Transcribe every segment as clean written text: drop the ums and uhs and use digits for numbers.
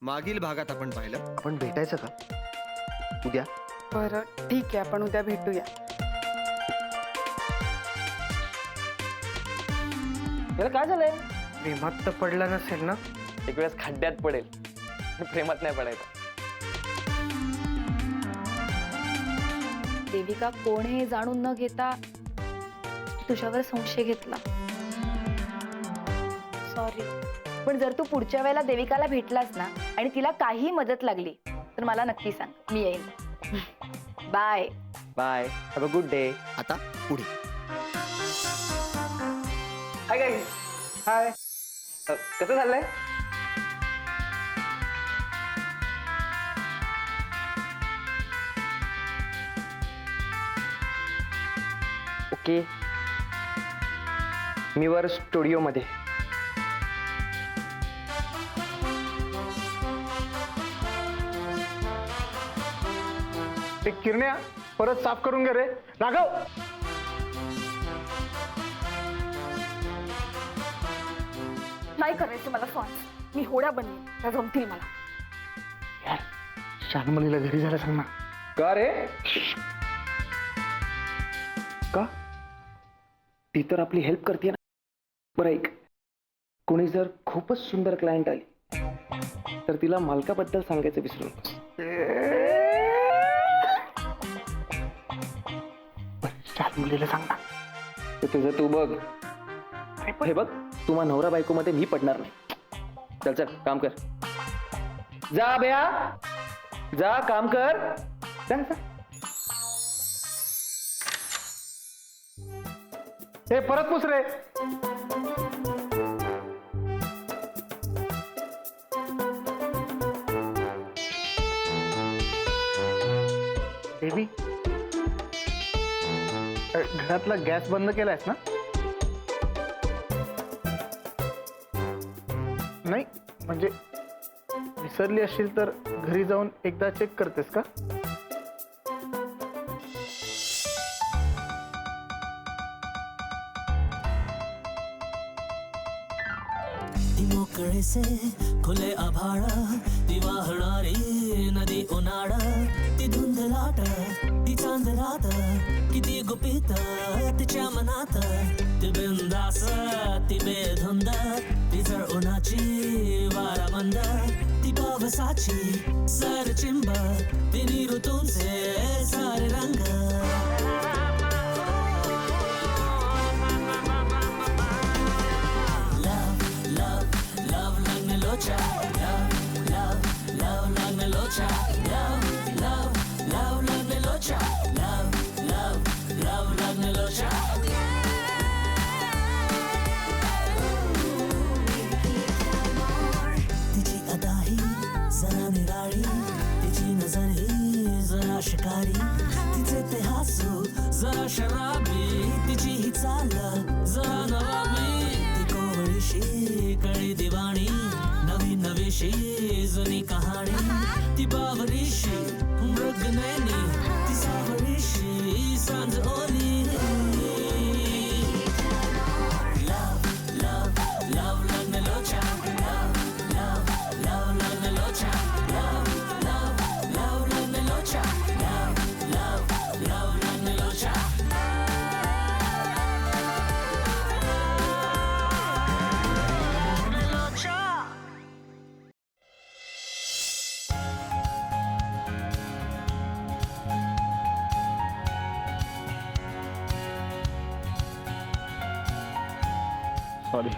मागील भागात आपण पाहिलं. आपण भेटायचं का उद्या? बरं ठीक आहे, आपण उद्या भेटूया. याला काय झालंय? प्रेमात तर पडला नसेल ना? एक वेळेस खड्ड्यात पडेल, प्रेमात नाही पडायचं. देविका कोण हे जाणून न घेता तुझ्यावर संशय घेतला. सॉरी. पण जर तू पुढच्या वेळेला देविकाला भेटलास ना आणि तिला काही मदत लागली तर मला नक्की सांग, मी येईन. Bye bye, have a good day. आता पुढे. Hi guys. हाय. कसं चाललंय? ओके, मी वर स्टुडिओमध्ये. ते किरण्या परत साफ करून घे रे राघव. नाही करायचं मला फॉन. मी होड्या बनली, त्या जमतील मला. यार शानमलीला घरी जायला सांग ना. का रे? का? ती तर आपली हेल्प करते ना. बरं ऐक, कोणी जर खूपच सुंदर क्लायंट आली तर तिला मालकाबद्दल सांगायचं विसरू नकोस. शानमलीला सांग ना. तर तुझं तू बघ. हे बघ, तुम्हा नवरा बायको मध्ये मी पडणार नाही. चल चल, काम कर. जा बया, जा काम कर. जा, जा. हे परत पुस रे. बेबी, घरातला गॅस बंद केलायस ना? नाही म्हणजे विसरली असशील तर घरी जाऊन एकदा चेक करतेस का? मोकळे से खुले आभाळ, ती वाहणारी नदी उन्हाळा, ती धुंद लाट, ती चांद रात, किती गुपित तिच्या मनात, ती बिंदास, ती बेधुंद, ती जळ उन्हाची वाराबंद, ती पावसाची सर चिंब, तिन्ही ऋतूंचे सारे रंग. तिची अदाही जरा निराळी, तिची नजर ही जरा शिकारी, तिचे ते हसू जरा शराबी, तिची ही चाल जरा नवाबी, ती कोवळीशी कळी दिवाणी, नवी नवीशी जुनी कहाणी, ती बावरीशी मृगनयनी, ती सावरीशी सांज ओली. सॉरी.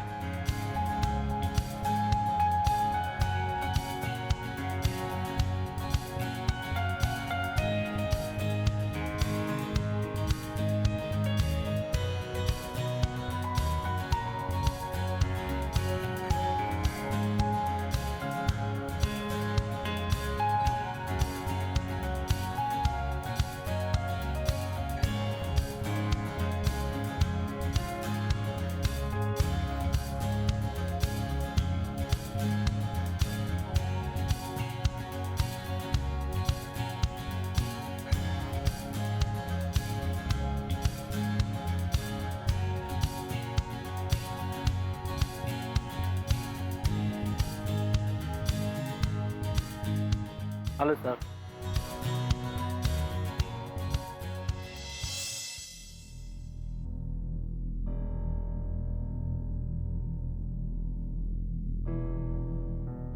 आलो सर.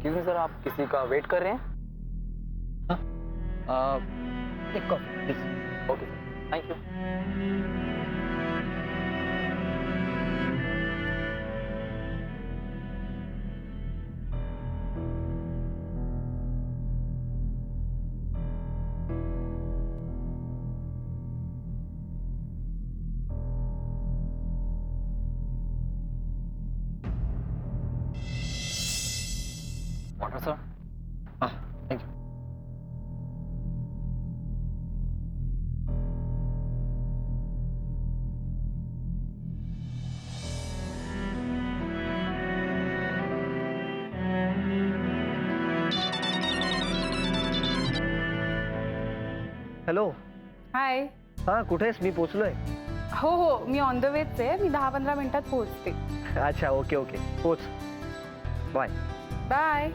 क्यों सर, आप किसी का वेट कर रहे हैं? एक coffee please. Okay, thank you. Water sir. हां थँक्यू. हॅलो. हाय. हां कुठे आहेस? मी पोचलोय. हो हो, मी ऑन द वेच आहे. मी 10-15 मिनिटात पोहोचते. अच्छा ओके ओके पोच. Bye. Bye.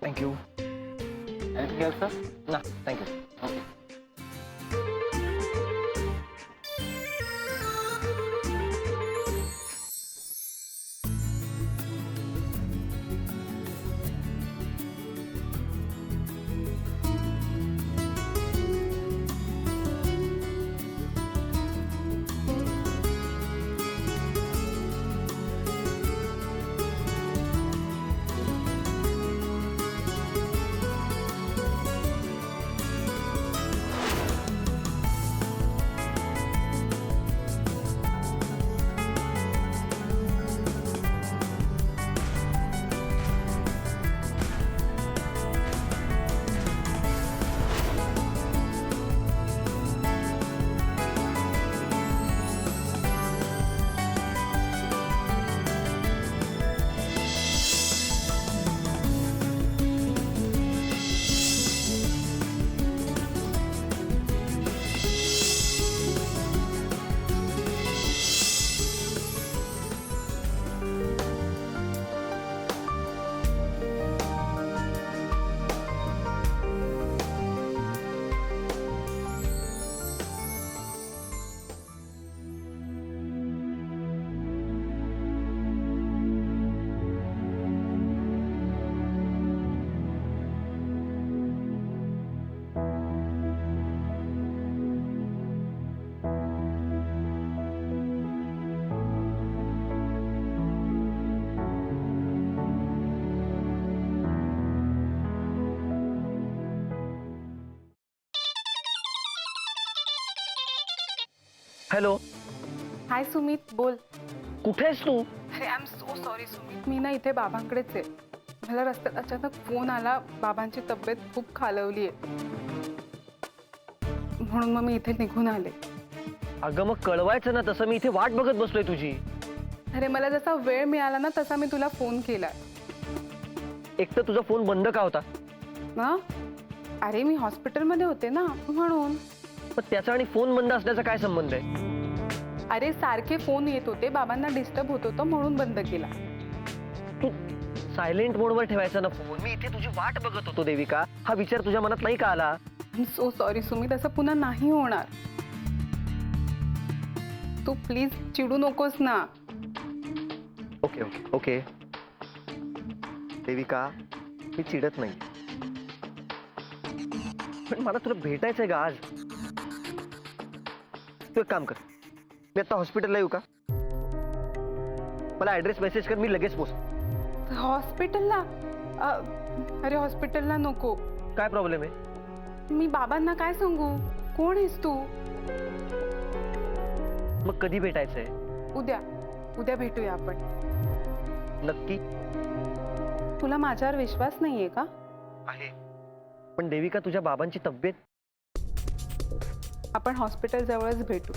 Thank you. Anything else sir? ना thank you. Okay. Hello. Hi Sumit, बोल. कुठे आहेस तू? अरे I am so sorry Sumit. मी ना इथे बाबांकडेच आहे. मला रस्त्यात अचानक फोन आला. बाबांची तब्येत खूप खालवली आहे, म्हणून मग मी इथे निघून आले. अगं मग कळवायचं ना, तसं मी इथे वाट बघत बसलोय तुझी. अरे मला जसा वेळ मिळाला ना तसा मी तुला फोन केला एक तर तुझा फोन बंद का होता? ना. अरे मी हॉस्पिटलमध्ये होते ना, म्हणून. पण त्याचा आणि फोन बंद असण्याचा काय संबंध आहे? अरे सारखे फोन येत होते, बाबांना डिस्टर्ब होत होतं म्हणून बंद केला. तू सायलेंट मोडवर ठेवायचा ना फोन. मी इथे तुझी वाट बघत होतो देविका. हा विचार तुझ्या मनात नाही का आला? I am so sorry Sumit, असं पुन्हा नाही होणार. तू प्लीज चिडू नकोस ना. ओके ओके ओके देविका, मी चिडत नाही, पण मला तुला भेटायचंय का आज? तू एक काम कर, मी आता हॉस्पिटलला येऊ का? मला ऍड्रेस मेसेज कर, मी लगेच पोच. हॉस्पिटलला? अरे हॉस्पिटलला नको. काय प्रॉब्लेम आहे? मी बाबांना काय सांगू? कोण आहेस तू? मग कधी भेटायचंय? उद्या. उद्या भेटूया आपण. नक्की? तुला माझ्यावर विश्वास नाहीये का? आहे, पण देविका तुझ्या बाबांची तब्येत. आपण हॉस्पिटल जवळच भेटू.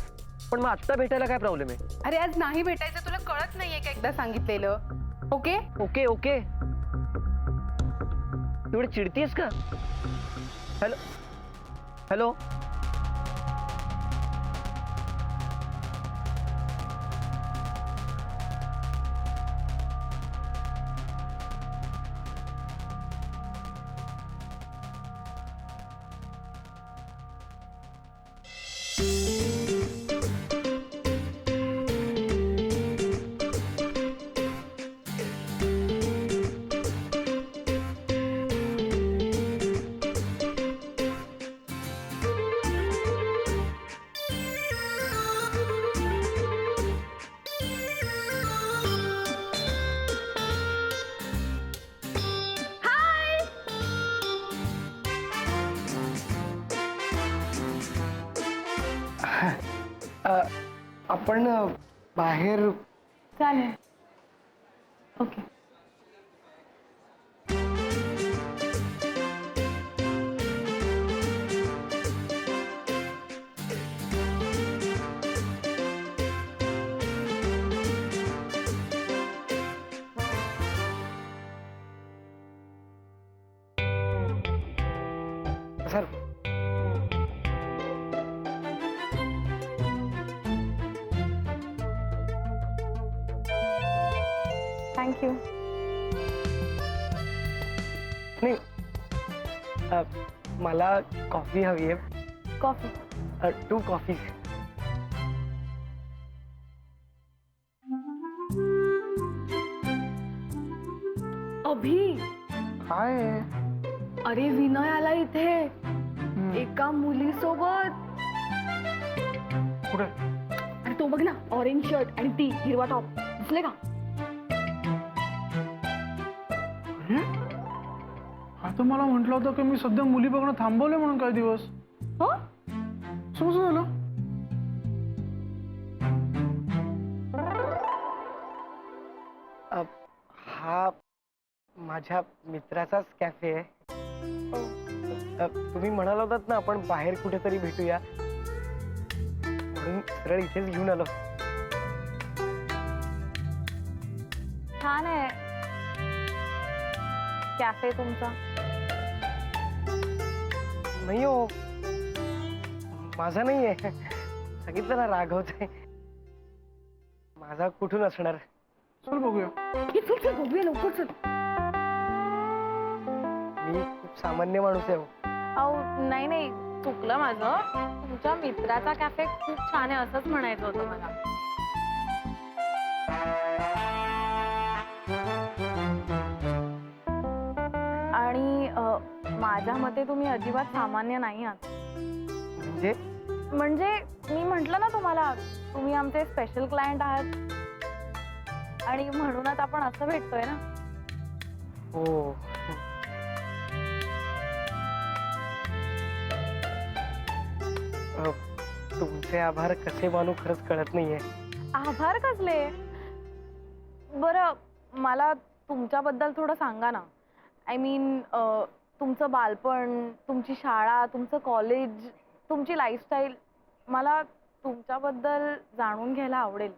पण मग आत्ता भेटायला काय प्रॉब्लेम आहे? अरे आज नाही भेटायचं तुला कळत नाहीये का एकदा सांगितलेलं? ओके ओके ओके, एवढी चिडतीयस का? हॅलो हॅलो, आपण बाहेर चालेल. Okay sir thank you. नाही, मला कॉफी हवी आहे. Coffee 2 coffee. अभि, काय आहे? अरे विनय आला इथे एका मुलीसोबत. कुठे? आणि तो बघ ना, ऑरेंज शर्ट आणि ती हिरवा टॉप, दिसले का? हा तर मला म्हटलं होतं की मी सध्या मुली बघणं थांबवले म्हणून काही दिवस. हो, समज झालं. हा माझ्या मित्राचाच कॅफे आहे. तुम्ही म्हणाला होतात ना आपण बाहेर कुठेतरी भेटूया, म्हणून सरळ इथेच घेऊन आलो. छान आहे कॅफे तुमचा. नाही हो, माझा नाही आहे. सांगितलं ना, राघवच आहे. माझा कुठून असणार? चल बघूया. चल बघूया लवकर, चल. मी खूप सामान्य माणूस आहे हो. अहो नाही नाही, चुकलं माझं. तुमच्या मित्राचा कॅफे खूप छान आहे असंच म्हणायचं होतं मला. आणि माझ्या मते तुम्ही अजिबात सामान्य नाही आहात. म्हणजे मी म्हंटल ना तुम्हाला, तुम्ही आमचे स्पेशल क्लायंट आहात आणि म्हणूनच आपण असं भेटतोय ना. हो. तुमचे आभार कसे मानू खरंच कळत नाहीये. आभार कसले? बरं मला तुमच्याबद्दल थोडं सांगा ना. आय मीन तुमचं बालपण, तुमची शाळा, तुमचं कॉलेज, तुमची लाईफस्टाईल. मला तुमच्याबद्दल जाणून घ्यायला आवडेल.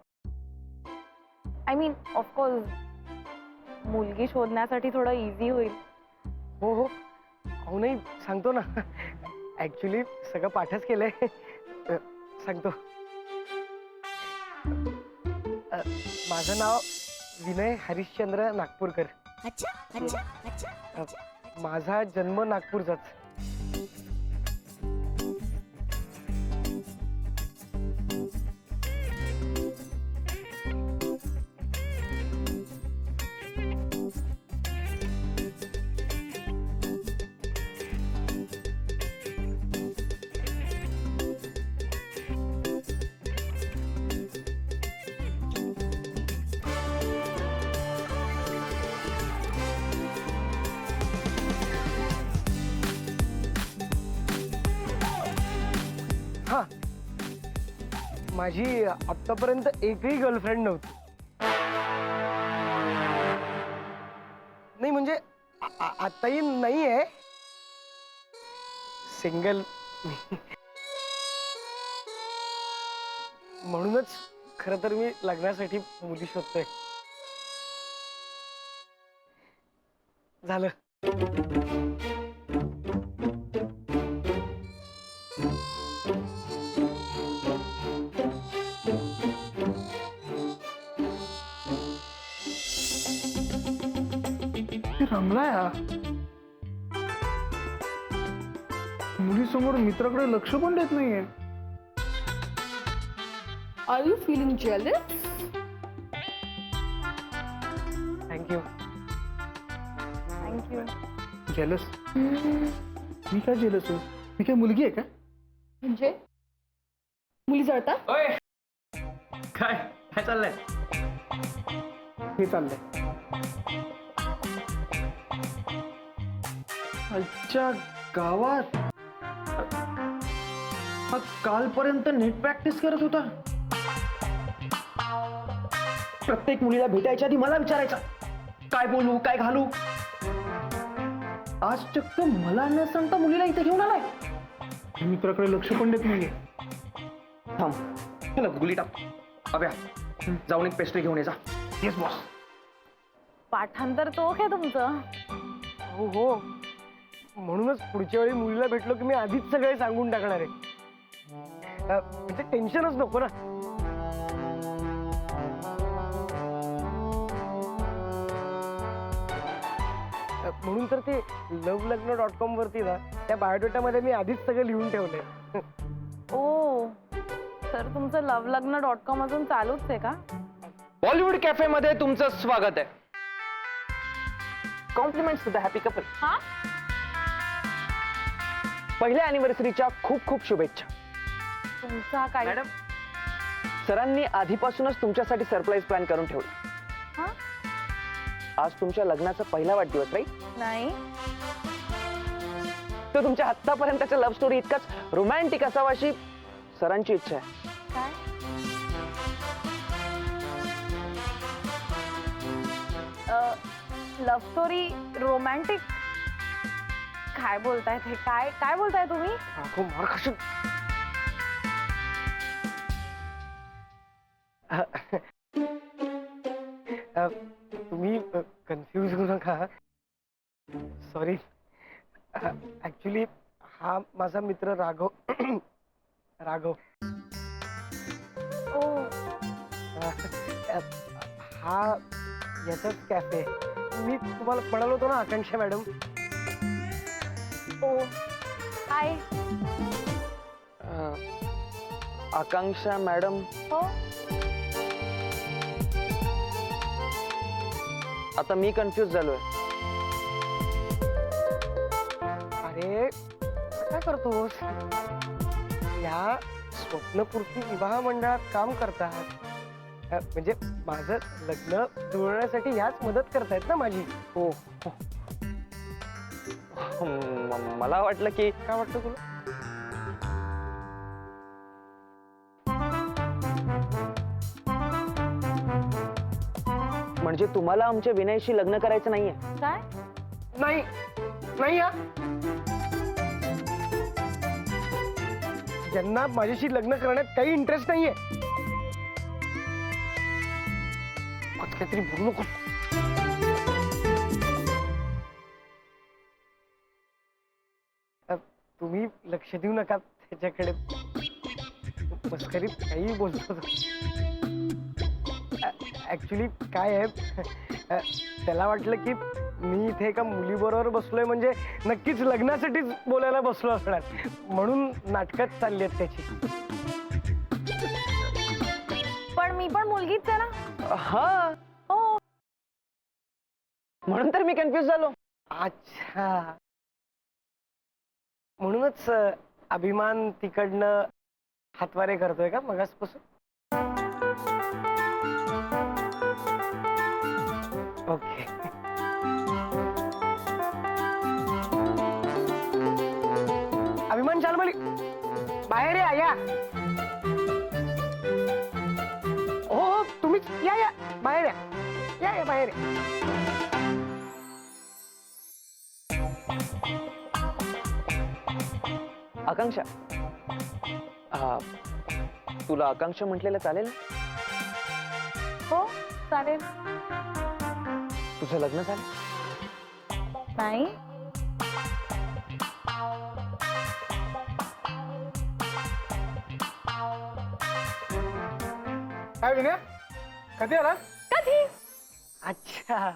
आय मीन ऑफकोर्स मुलगी शोधण्यासाठी थोडं इझी होईल. हो हो, अहो नाही, सांगतो ना. ऍक्च्युली सगळं पाठच केलंय. सांगतो. माझं नाव विनय हरिश्चंद्र नागपूरकर. माझा जन्म नागपूरचाच. हा, माझी आतापर्यंत एकही गर्लफ्रेंड नव्हती. नाही म्हणजे आताही नाही आहे. सिंगल. म्हणूनच खरं तर मी लग्नासाठी मुली शोधतोय. झालं. रमलाय हा. मुलीसमोर मित्राकडे लक्ष पण देत नाहीये. Are you feeling jealous? Thank you. Thank you. Jealous? मी काय जेलस हो? मी काय मुलगी आहे का? म्हणजे मुली जळतात? काय काय चाललंय? हे चाललंय. आजच्या गावात हा कालपर्यंत नेट प्रॅक्टिस करत होता. प्रत्येक मुलीला भेटायच्या आधी मला विचारायचा काय बोलू काय घालू. आज चक्क मला न सांगता मुलीला इथे घेऊन आलाय. मित्राकडे लक्ष पण देत नाहीये. थांब चला गुली टाक. अभ्या जाऊन एक पेस्ट्री घेऊन ये जा. Yes boss. पाठांतर चोख आहे तुमचं. हो हो, म्हणूनच पुढच्या वेळी मुलीला भेटलो की मी आधीच सगळे सांगून टाकणार आहे. म्हणजे टेन्शनच नको ना. म्हणून तर ते lovelagna.com वरती ना त्या बायोडेटामध्ये मी आधीच सगळं लिहून ठेवलंय. ओ तर तुमचं lovelagna.com अजून चालूच आहे का? बॉलिवूड कॅफे मध्ये तुमचं स्वागत आहे. Compliments to the happy couple. हा, पहिल्या अॅनिव्हर्सरीच्या खूप खूप शुभेच्छा. तुमचा काय? मॅडम सरांनी आधीपासूनच तुमच्यासाठी सरप्राईज प्लॅन करून ठेवलं. हा? आज तुमच्या लग्नाचा पहिला वाढदिवस राईट? नाही. तो तुमच्या आत्तापर्यंतच्या लव्ह स्टोरी इतकाच रोमॅन्टिक असावा अशी सरांची इच्छा आहे. काय? लव्ह स्टोरी रोमॅन्टिक काय बोलताय ते? काय काय बोलताय तुम्ही? आखो मार खाशील. तुम्ही कन्फ्यूज होऊ नका. सॉरी. ऍक्च्युली हा माझा मित्र राघव. राघव ओ हा याचाच कॅफे. मी तुम्हाला म्हणालो होतो ना आकांक्षा मॅडम. ओ हाय. आकांक्षा मॅडम हो, आता मी कन्फ्यूज झालोय. अरे काय करतोस? या स्वप्नपूर्ती विवाह मंडळात काम करतात. म्हणजे माझं लग्न जुळवण्यासाठी ह्याच मदत करतायत ना माझी. हो. मला वाटलं की काय वाटतं तुला? म्हणजे तुम्हाला आमच्या विनयशी लग्न करायचं नाहीये? काय? नाही नाही. या ज्यांना माझ्याशी लग्न करण्यात काही इंटरेस्ट नाहीये. काहीतरी बोलू नको. तुम्ही लक्ष देऊ नका त्याच्याकडे. मस्करीत काही बोलतो. ऍक्च्युली काय आहे, त्याला वाटलं की मी इथे एका मुलीबरोबर बसलोय म्हणजे नक्कीच लग्नासाठीच बोलायला बसलो असणार. म्हणून नाटकात चालली आहेत त्याची. पण मी पण मुलगीच आहे ना. हा हो. म्हणून तर मी कन्फ्यूज झालो. अच्छा, म्हणूनच अभिमान तिकडनं हातवारे करतोय का मगासपासून? ओके. अभिमान चालमली बाहेर या. हो तुम्हीच या बाहेर या बाहेर या. आकांक्षा तुला आकांक्षा म्हटलेलं चालेल? हो चालेल. तुझं लग्न झालं? नाही. काय विनय कधी आला? कधी? अच्छा,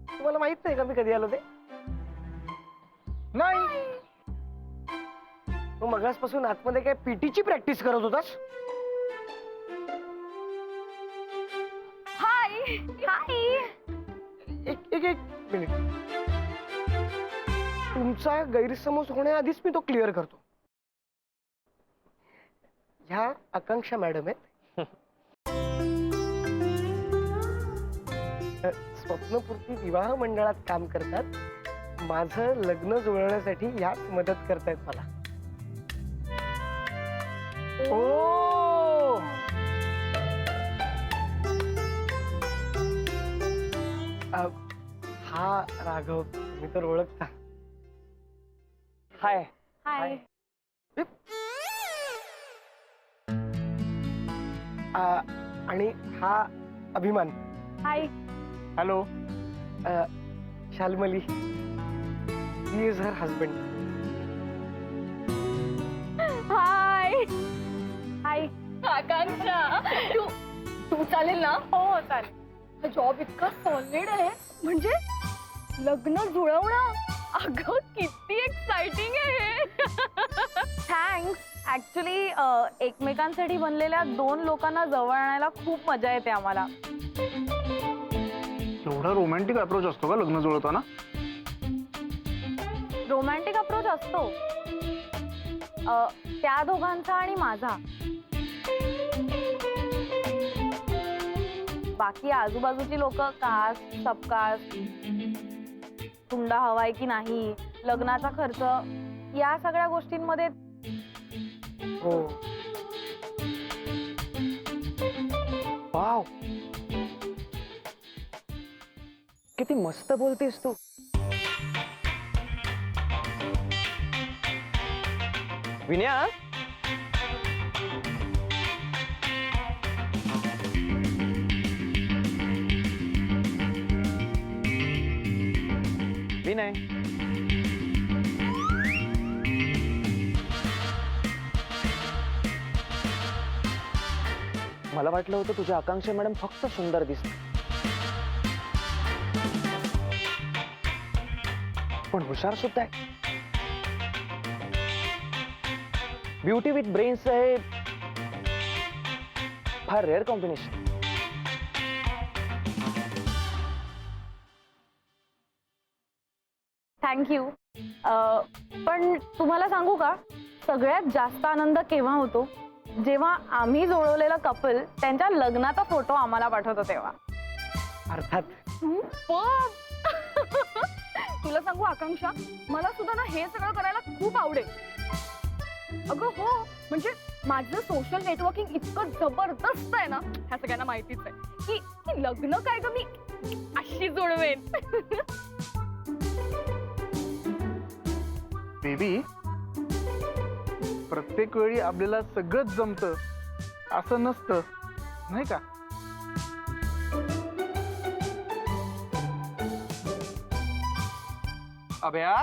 तुम्हाला माहित नाही का मी कधी आलो ते? नाही. मग मगासपासून आतमध्ये काय पीटीची प्रॅक्टिस करत होतास? हाय हाय. एक एक एक मिनिट, तुमचा गैरसमज होण्याआधीच मी तो क्लिअर करतो. ह्या आकांक्षा मॅडम आहेत. स्वप्नपूर्ती विवाह मंडळात काम करतात. माझं लग्न जुळवण्यासाठी ह्याच मदत करतायत मला. ओ हा राघव, मी तर ओळखता. हाय. हाय. आणि हा Abhiman. Hi. Hello. Shalmali, he is her husband. Hi hi. Akanksha, तू चालेल ना? हो चालेल. हा जॉब इतका सॉलिड आहे, म्हणजे लग्न जुळवणं. अगं किती एक्साइटिंग आहे. थँक्स. ऍक्च्युली एकमेकांसाठी बनलेल्या दोन लोकांना जवळ आणायला खूप मजा येते आम्हाला. एवढा रोमॅन्टिक अप्रोच असतो का लग्न जुळवताना? रोमॅन्टिक अप्रोच असतो त्या दोघांचा आणि माझा. बाकी आजूबाजूची लोक कास्ट, सबकास्ट, हुंडा हवाय की नाही, लग्नाचा खर्च, या सगळ्या गोष्टींमध्ये. हो. वाव, किती मस्त बोलतेस तू. विनया, विनय, मला वाटलं होतं तुझ्या आकांक्षा मॅडम फक्त सुंदर दिसते, पण हुशार सुद्धा आहे. ब्युटी विथ ब्रेन्स हे फार रेअर कॉम्बिनेशन. थँक्यू. पण तुम्हाला सांगू का, सगळ्यात जास्त आनंद केव्हा होतो, जेव्हा आम्ही जोडवलेलं कपल त्यांच्या लग्नाचा फोटो आम्हाला पाठवतो तेव्हा. अर्थात. तुला सांगू आकांक्षा, मला सुद्धा ना हे सगळं करायला खूप आवडेल. अगं हो, म्हणजे माझं सोशल नेटवर्किंग इतकं जबरदस्त आहे ना, ह्या सगळ्यांना माहितीच आहे की लग्न काय ग मी अशी जोडवेन. बेबी, प्रत्येक वेळी आपल्याला सगळंच जमतं असं नसतं, नाही का? अभ्या,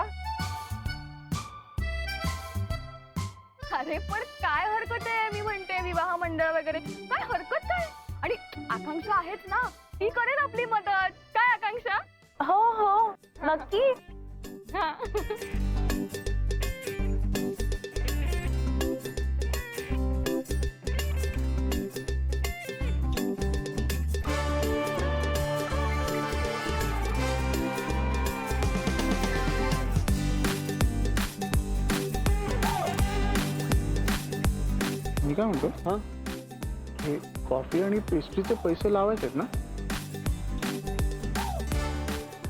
अरे पण काय हरकत आहे, मी म्हणते विवाह मंडळ वगैरे काय हरकत काय. आणि आकांक्षा आहेच ना, ती करेल आपली मदत. काय आकांक्षा? हो हो नक्की. हा. मी काय म्हणतो, हा, हे कॉफी आणि पेस्ट्रीचे पैसे लावायचे आहेत ना?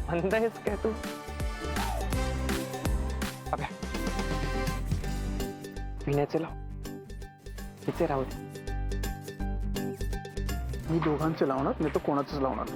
म्हणतायस काय तू? अभ्या, पिण्याचे लाव, तिचे राहू दे. मी दोघांचे लावणार, नाही तर कोणाचंच लावणार.